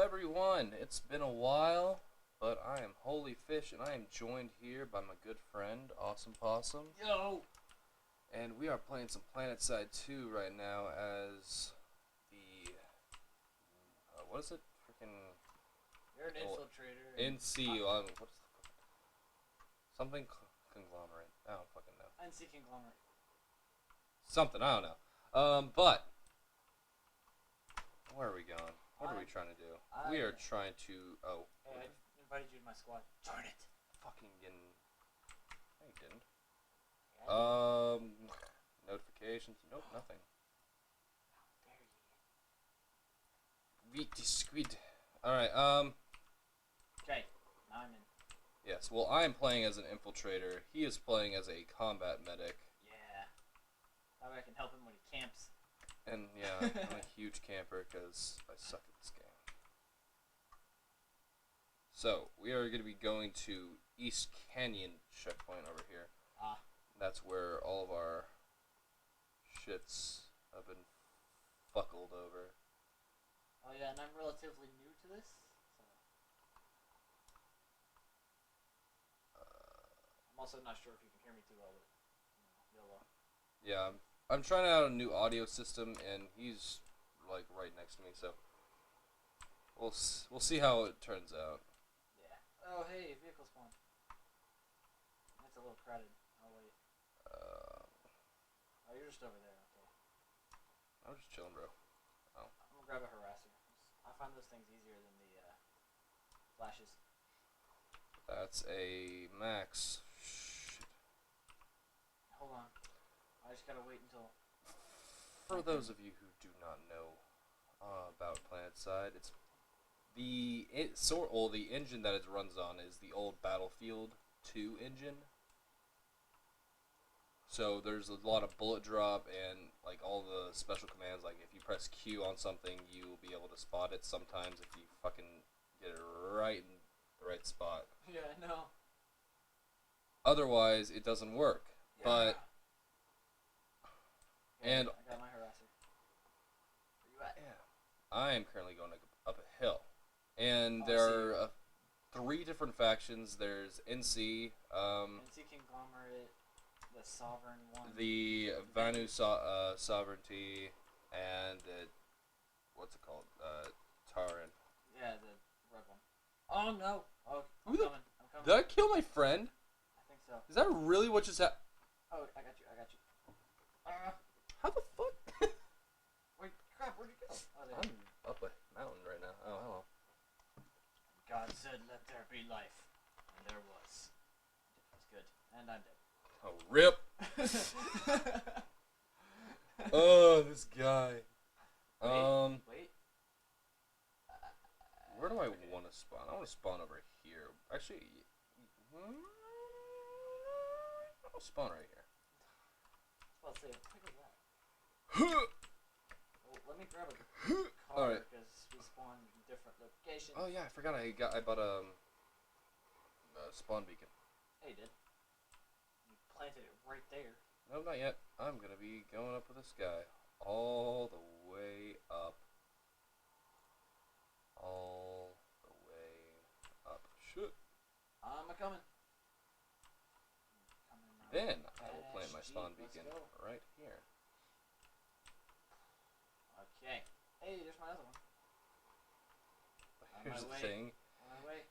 everyone. It's been a while, but I am Holy Fish, and I am joined here by my good friend, Awesome Possum. Yo! And we are playing some PlanetSide 2 right now as the... what is it? Freaking... You're an infiltrator. NC... what's the... Something conglomerate. I don't fucking know. NC conglomerate. Something, I don't know. But... Where are we going? What are we trying to do? We are trying to... Oh. Hey, I invited you to my squad. Join it! Fucking getting... No, you didn't. Yeah, Notifications. Nope, nothing. How dare you? Wheaty squid. Alright, Okay, now I'm in. yes, well, I am playing as an infiltrator. He is playing as a combat medic. Yeah. That way I can help him when he camps. And, yeah, I'm a huge camper because I suck at this game. So, we are going to be going to East Canyon checkpoint over here. Ah. That's where all of our shits have been buckled over. Oh yeah, and I'm relatively new to this, so... I'm also not sure if you can hear me too well, but, YOLO. Yeah, I'm trying out a new audio system, and he's, like, right next to me, so... We'll see how it turns out. Yeah. Oh, hey, vehicle spawn. It's a little crowded. Oh, wait. Oh, you're just over there, okay. I'm just chilling, bro. Oh. I'm gonna grab a harasser. I find those things easier than the, flashes. That's a max. Shit. Hold on. I just gotta wait until... For those of you who do not know about PlanetSide, it's the engine that it runs on is the old Battlefield 2 engine. So there's a lot of bullet drop and like all the special commands. Like if you press Q on something, you will be able to spot it. Sometimes if you fucking get it right in the right spot. Yeah, I know. Otherwise, it doesn't work. Yeah. But and I got my harasser. Where you at? yeah, I am currently going up a hill, and Oh, there are 3 different factions. There's NC, NC Conglomerate, the Sovereign one. the Vanu Sovereignty, and what's it called? Taran. Yeah, the red one. Oh no! Oh, I'm Who the- coming. I'm coming. Did I kill my friend? I think so. Is that really what just happened? Oh, I got you. How the fuck? Wait, crap, where'd you go? Oh, there. I'm up a mountain right now. Oh, hello. God said, let there be life. And there was. That's good. And I'm dead. Oh, rip. Oh, this guy. Wait. Where do I want to spawn? I want to spawn over here. Actually, I'll spawn right here. Well, see, look at that. Well, let me grab a car Alright. because we spawn in different locations. Oh yeah, I forgot. I bought a spawn beacon. Hey, you did. You planted it right there. No, not yet. I'm gonna be going up with this guy all the way up. All the way up. Shit. I'm a coming. Then I will plant my spawn Let's beacon go. right here. Okay. Hey, there's my other one. Here's my the way. thing. On my way.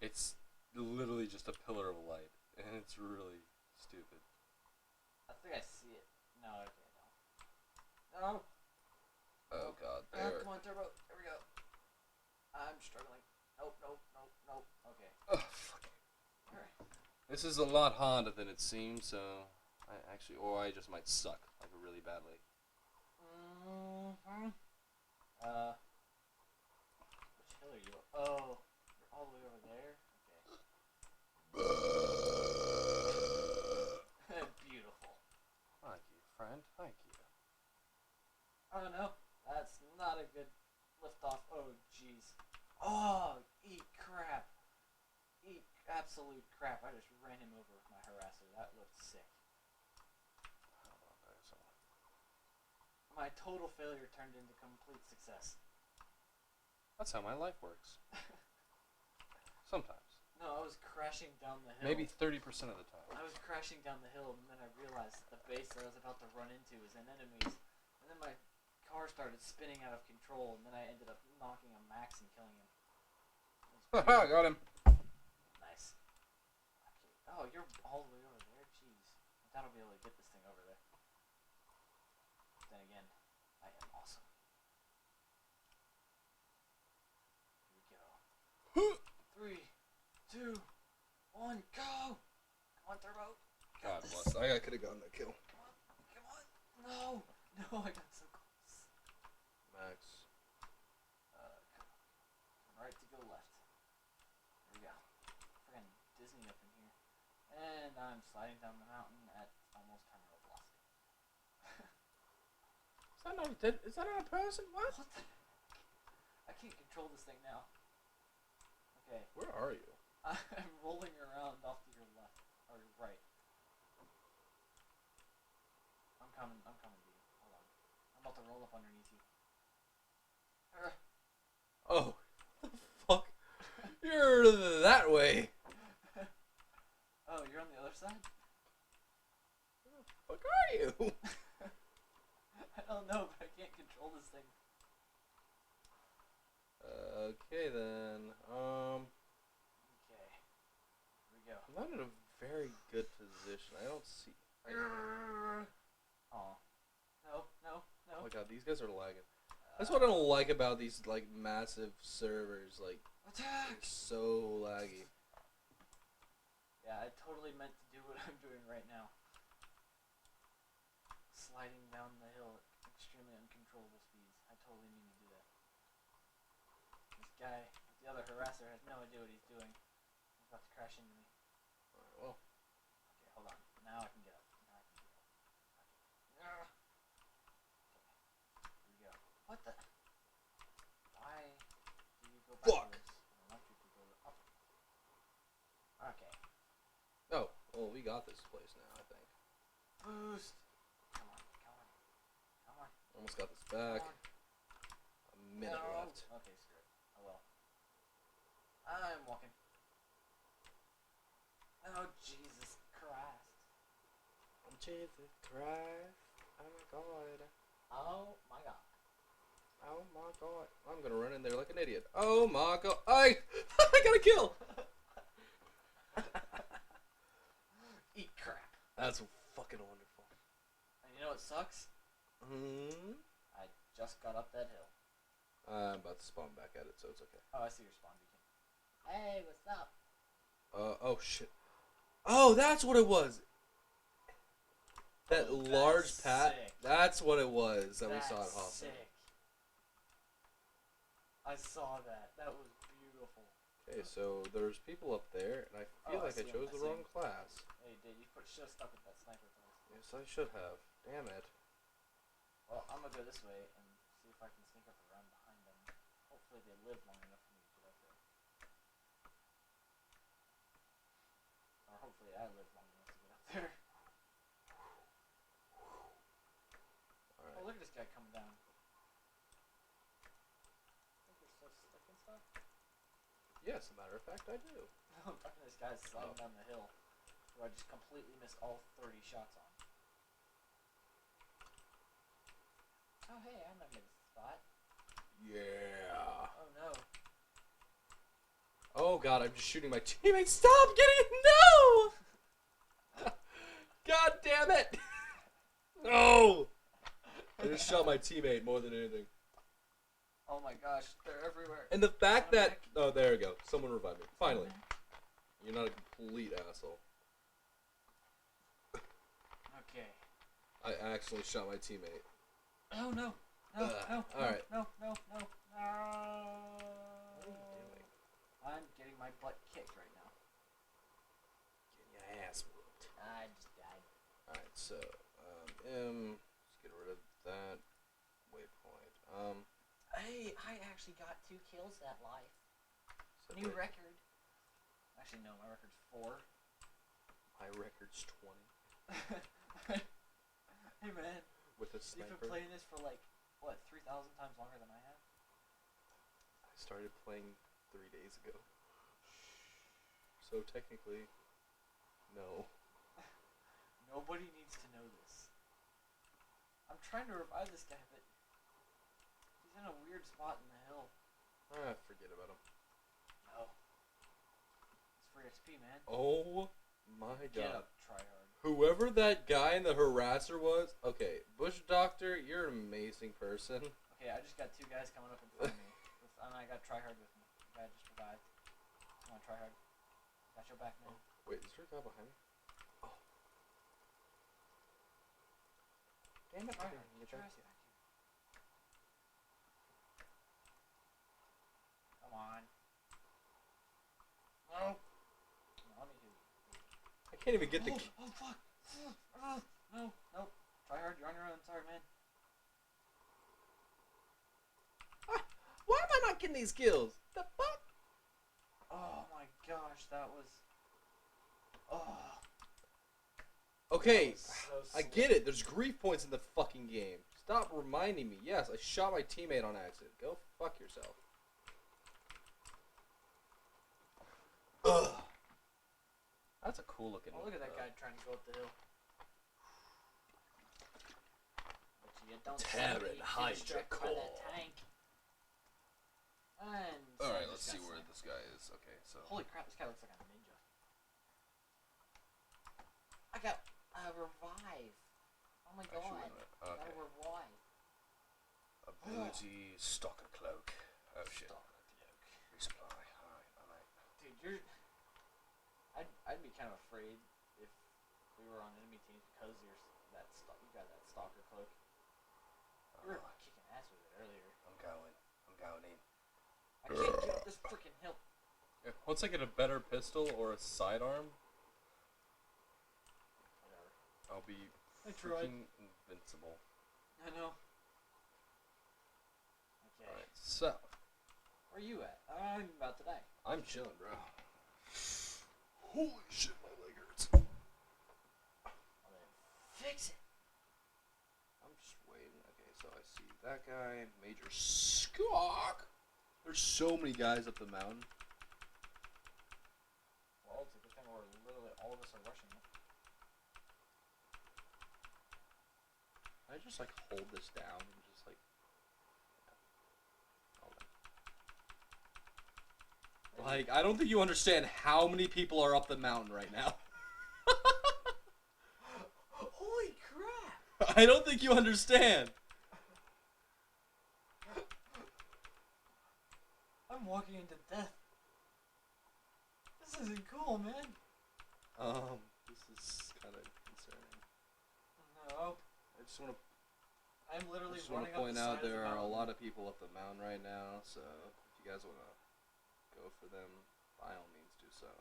It's literally just a pillar of light, and it's really stupid. I think I see it. No, okay, no. No. Oh god, Oh, there. come on, turbo. There we go. I'm struggling. Nope. Okay. Oh, fuck. Alright. This is a lot harder than it seems, so I just might suck like really badly. Mm-hmm. Which hill are you? Oh, you're all the way over there. Okay. Beautiful. Thank you, friend. Thank you. Oh no, that's not a good lift off. Oh jeez. Oh, eat crap. Eat absolute crap. I just ran him over with my harasser. That looked sick. My total failure turned into complete success. That's how my life works. Sometimes. No, I was crashing down the hill. Maybe 30% of the time. I was crashing down the hill, and then I realized that the base that I was about to run into was an enemies. And then my car started spinning out of control, and then I ended up knocking a Max and killing him. Haha, got him. Nice. Okay. Oh, you're all the way over there? Jeez. I thought I'll be able to get this thing over there. But then again, I am awesome. Here we go. 3, 2, 1, go! Come on, Turbo. God bless. I could have gotten that kill. Come on. No. No, I got so close. Max. Come on. Right to go left. There we go. Friggin' Disney up in here. And I'm sliding down the mountain at almost terminal velocity. Is that not a person? What? What the? I can't control this thing now. Okay. Where are you? I'm rolling around off to your left. Or your right. I'm coming to you. Hold on. I'm about to roll up underneath you. Oh. Fuck. You're that way. Oh, you're on the other side? Where the fuck are you? I don't know, but I can't control this thing. Okay then. Okay. Here we go. I'm not in a very good position. I don't see. Oh. No. Oh my god, these guys are lagging. That's what I don't like about these like massive servers. Like, Attack! they're so laggy. Yeah, I totally meant to do what I'm doing right now. Sliding down the hill at extremely uncontrollable speeds. I totally mean to do that. This guy, the other harasser, has no idea what he's doing. He's about to crash into me. Alright, well. Okay, hold on. Now I can get up. Okay. Okay. Here we go. What the? Why do you go backwards? I want you to go up. Okay. Oh, well, we got this place now, I think. Boost! Come on. Almost got this back. Come on. A minute No. left. Okay, screw it. Oh well. I'm walking. Oh, Jesus Christ. Jesus Christ. Oh my god. Oh my god. Oh my god. I'm gonna run in there like an idiot. Oh my god. I got a kill! Eat crap. That's fucking wonderful. And you know what sucks? I just got up that hill. I'm about to spawn back at it, so it's okay. Oh, I see your spawn beacon. Hey, what's up? Oh shit. Oh, that's what it was! That large pat. Sick. That's what it was that we saw at That's Hoffman. sick. I saw that. That was beautiful. Okay, so there's people up there, and I feel like I see 'em, chose I the see wrong 'em. class. Yeah, you did. You should have stuck with that sniper class. Yes, I should have. Damn it. Well, I'm gonna go this way and see if I can sneak up around behind them. Hopefully they live long enough for me to get up there. Or hopefully I live long enough to get up there. Alright. Oh, look at this guy coming down. Think you're so slick and stuff? Yes, as a matter of fact, I do. I'm talking to this guy sliding down the hill, who I just completely missed all 30 shots on. Oh, hey, I remember this spot. Yeah. Oh, no. Oh god, I'm just shooting my teammate. Stop getting no! God damn it! No! I just shot my teammate more than anything. Oh my gosh, they're everywhere. And the fact that... Oh, there we go. Someone revived me. Finally. You're not a complete asshole. Okay. I actually shot my teammate. Oh no. No, no, alright. no, no, no, no. What are you doing? I'm getting my butt kicked right now. Getting your ass whooped. I just died. Alright, so, let's get rid of that waypoint. Hey, I actually got 2 kills that life. So New wait, record. Actually, no, my record's 4. my record's 20. Hey man, With a you've sniper. been playing this for like, what, 3,000 times longer than I have? I started playing 3 days ago. So technically, no. Nobody needs to know this. I'm trying to revive this guy, but he's in a weird spot in the hill. Forget about him. No. It's free XP, man. Oh my Get god. up, tryhard. Whoever that guy in the harasser was, okay, Bush Doctor, you're an amazing person. Okay, I just got 2 guys coming up in front of me. And I got tryhard with me. The guy just revived. Come on, tryhard. Got your back, man. Wait, is there a guy behind me? Oh. Damn it, Tryhard, okay, get your ass back here. Come on. No. No, let me heal you. I can't even get the... Oh, fuck. No. Tryhard, you're on your own. Sorry, man. Why am I not getting these kills? The fuck? Oh my gosh, that was... Oh. Okay, That was so I get it. There's grief points in the fucking game. Stop reminding me. Yes, I shot my teammate on accident. Go fuck yourself. Ugh. That's a cool looking... Oh, look at that guy trying to go up the hill. But you don't Terran Hydra by that tank. And Alright, let's see where this guy is. Okay, so... Holy crap, this guy looks like a ninja. I got a revive. Oh my god. Actually, wait a minute. I got Okay. a revive. Ability, stalker cloak. Oh shit. Stalker cloak. Resupply. Alright. Dude, you're... I'd be kind of afraid if we were on enemy teams because you got that stalker cloak. You were kicking ass with it earlier. I'm going in. I can't get up this freaking hill. Yeah, once I get a better pistol or a sidearm, Whatever. I'll be I tried. freaking invincible. I know. Okay. Alright, so... Where are you at? I'm about to die. I'm chilling, bro. Holy shit, my leg hurts. Well, then fix it. I'm just waiting. Okay, so I see that guy, Major Skok. There's so many guys up the mountain. Well, it's a good thing we're literally all of us are rushing it. I just like hold this down and just like... Yeah. Like, I don't think you understand how many people are up the mountain right now. Holy crap! I don't think you understand. I'm walking into death. This isn't cool, man. This is kind of concerning. No. I just want to... I'm literally I just want running to point up the out side there of the are a mountain. lot of people up the mountain right now, so if you guys want to go for them, by all means do so.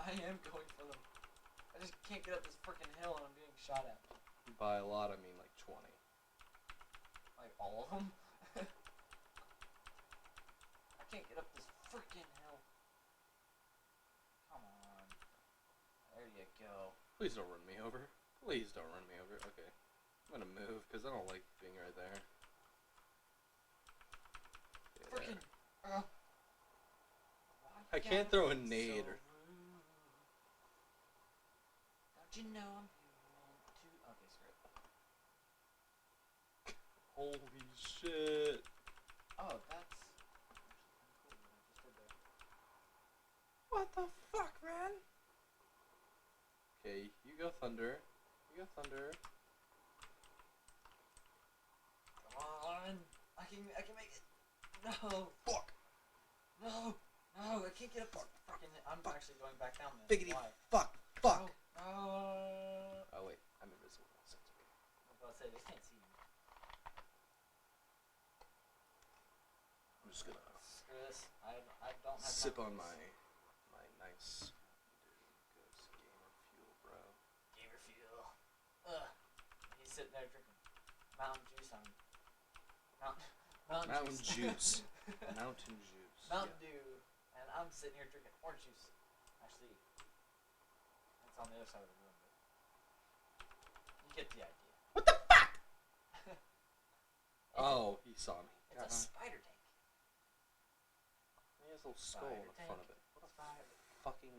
I am going for them. I just can't get up this freaking hill and I'm being shot at. By a lot, I mean like 20. Like all of them? I can't get up this freaking hill. Come on. There you go. Please don't run me over. Please don't run me over. Okay. I'm gonna move because I don't like being right there. Okay, Freaking. there. I can't throw a nade. So don't you know I'm human too? Okay, screw it. Holy shit. Oh, that's cool what I just did there. What the fuck, man? Okay, you go Thunder. You go Thunder. Come on. I can make it. No. Fuck. No. No, I can't get up this freaking. I'm actually going back down this. Biggity Why? fuck. Fuck. No. Oh wait, I'm invisible. So it's okay. I was about to say, they can't see me. I'm just gonna Screw this. I don't have sip time on for my this. nice Ghost Gamer Fuel, bro. Gamer fuel. Ugh. He's sitting there drinking Mountain Juice on Mountain juice. Mountain juice. Mountain Yeah. Dew, and I'm sitting here drinking orange juice. Actually, it's on the other side of the room, but you get the idea. What the fuck? It's Oh, he saw me. a spider tank. little skull on the front of it. What a fucking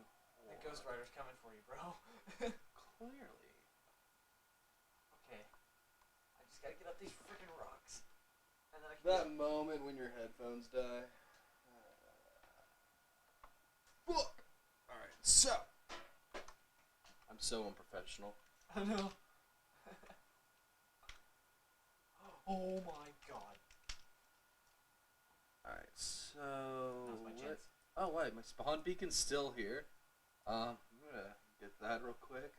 The Ghost Rider's coming for you, bro. Clearly. Okay. I just gotta get up these freaking rocks. And then I can That moment when your headphones die. Fuck! Alright, so. I'm so unprofessional. I know. Oh my god. Alright, so. Now's my chance. Oh, wait, my spawn beacon's still here. I'm gonna get that real quick.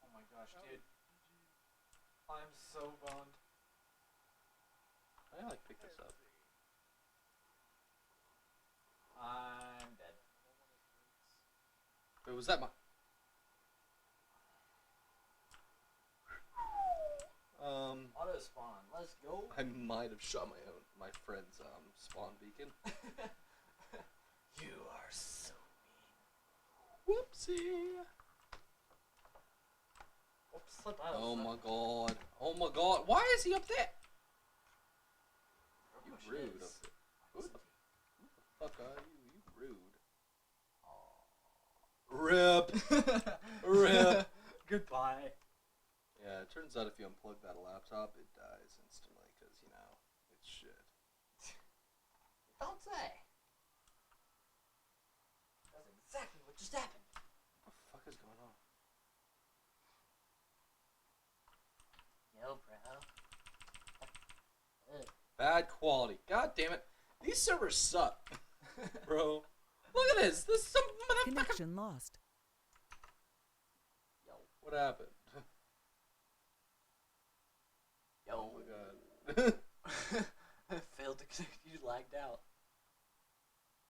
Oh my gosh, dude. I'm so bummed. I gotta, like, pick this up. I'm dead. Wait, was that my... Auto spawn, let's go. I might have shot my friend's, spawn beacon. You are so mean. Whoopsie! Oops, slipped out. Oh my god. Oh my god. Why is he up there? You rude up there. Who the fuck are you? You rude. Rip. Rip. Goodbye. Yeah, it turns out if you unplug that laptop, it dies instantly, because, you know, it's shit. Don't say. That's exactly what just happened. What the fuck is going on? Yo, bro. Bad quality. God damn it. These servers suck. Bro. Look at this. This is some motherfucker. Connection lost. Yo. What happened? Yo. Oh my god. Failed to connect. You lagged out.